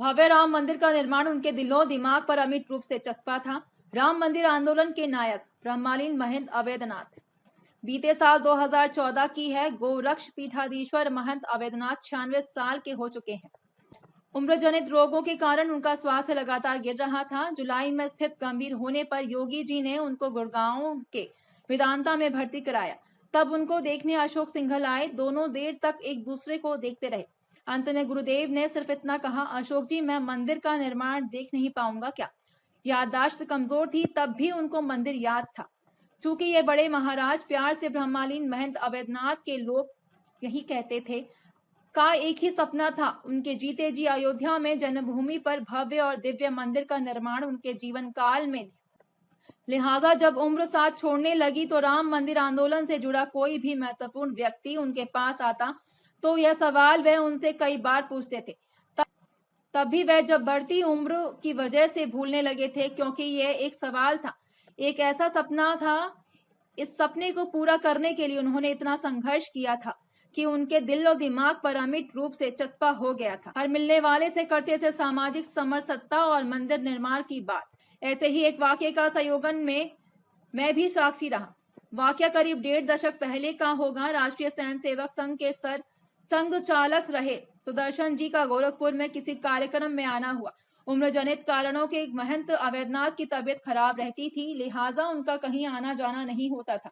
भव्य राम मंदिर का निर्माण उनके दिलो दिमाग पर अमिट रूप से चस्पा था। राम मंदिर आंदोलन के नायक ब्रह्मलीन महंत अवैधनाथ बीते साल 2014 की है। गोरक्ष पीठाधीश्वर महंत अवैधनाथ 96 साल के हो चुके हैं। उम्र जनित रोगों के कारण उनका स्वास्थ्य लगातार गिर रहा था। जुलाई में स्थित गंभीर होने पर योगी जी ने उनको गुड़गांव के वेदांता में भर्ती कराया। तब उनको देखने अशोक सिंघल आए। दोनों देर तक एक दूसरे को देखते रहे। अंत में गुरुदेव ने सिर्फ इतना कहा, अशोक जी मैं मंदिर का निर्माण देख नहीं पाऊंगा क्या? याददाश्त कमजोर थी, तब भी उनको मंदिर याद था। चूंकि ये बड़े महाराज प्यार से ब्रह्मलीन महंत अवैधनाथ के लोग यही कहते थे का एक ही सपना था, उनके जीते जी अयोध्या में जन्मभूमि पर भव्य और दिव्य मंदिर का निर्माण उनके जीवन काल में। लिहाजा जब उम्र साथ छोड़ने लगी तो राम मंदिर आंदोलन से जुड़ा कोई भी महत्वपूर्ण व्यक्ति उनके पास आता तो यह सवाल वह उनसे कई बार पूछते थे। तब भी वह जब बढ़ती उम्र की वजह से भूलने लगे थे, क्योंकि यह एक सवाल था, एक ऐसा सपना था। इस सपने को पूरा करने के लिए उन्होंने इतना संघर्ष किया था कि उनके दिल और दिमाग पर अमिट रूप से चस्पा हो गया था। हर मिलने वाले से करते थे सामाजिक समरसत्ता और मंदिर निर्माण की बात। ऐसे ही एक वाक्य का संयोजन में मैं भी साक्षी रहा। वाक्य करीब 1.5 दशक पहले का होगा। राष्ट्रीय स्वयंसेवक संघ के संघ चालक रहे सुदर्शन जी का गोरखपुर में किसी कार्यक्रम में आना हुआ। उम्र जनित कारणों के महंत अवैधनाथ की तबीयत खराब रहती थी, लिहाजा उनका कहीं आना जाना नहीं होता था।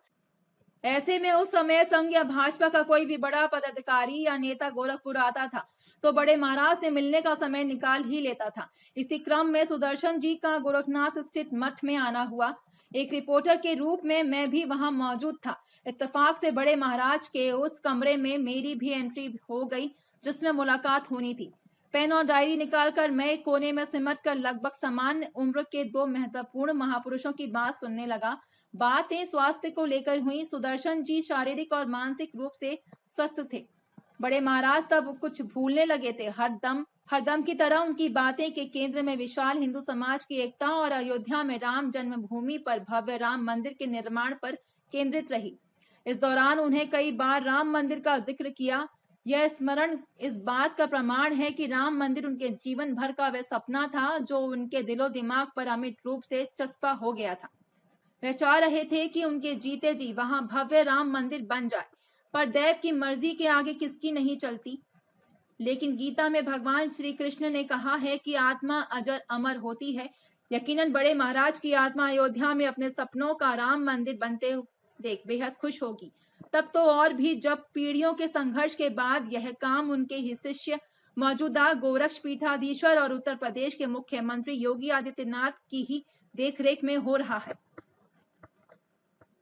ऐसे में उस समय संघ या भाजपा का कोई भी बड़ा पदाधिकारी या नेता गोरखपुर आता था तो बड़े महाराज से मिलने का समय निकाल ही लेता था। इसी क्रम में सुदर्शन जी का गोरखनाथ स्थित मठ में आना हुआ। एक रिपोर्टर के रूप में मैं भी वहां मौजूद था। इत्तेफाक से बड़े महाराज के उस कमरे में मेरी भी एंट्री हो गई जिसमें मुलाकात होनी थी। पेन और डायरी निकालकर मैं कोने में सिमट कर लगभग समान उम्र के 2 महत्वपूर्ण महापुरुषों की बात सुनने लगा। बातें स्वास्थ्य को लेकर हुई। सुदर्शन जी शारीरिक और मानसिक रूप से स्वस्थ थे। बड़े महाराज तब कुछ भूलने लगे थे। हरदम की तरह उनकी बातें के केंद्र में विशाल हिंदू समाज की एकता और अयोध्या में राम जन्मभूमि पर भव्य राम मंदिर के निर्माण पर केंद्रित रही। इस दौरान उन्हें कई बार राम मंदिर का जिक्र किया। यह स्मरण इस बात का प्रमाण है कि राम मंदिर उनके जीवन भर का वह सपना था जो उनके दिलो दिमाग पर अमिट रूप से चस्पा हो गया था। वह चाह रहे थे कि उनके जीते जी वहां भव्य राम मंदिर बन जाए, पर दैव की मर्जी के आगे किसकी नहीं चलती। लेकिन गीता में भगवान श्री कृष्ण ने कहा है कि आत्मा अजर अमर होती है। यकीनन बड़े महाराज की आत्मा अयोध्या में अपने सपनों का राम मंदिर बनते देख बेहद खुश होगी। तब तो और भी जब पीढ़ियों के संघर्ष के बाद यह काम उनके ही शिष्य मौजूदा गोरक्ष पीठाधीश्वर और उत्तर प्रदेश के मुख्यमंत्री योगी आदित्यनाथ की ही देखरेख में हो रहा है।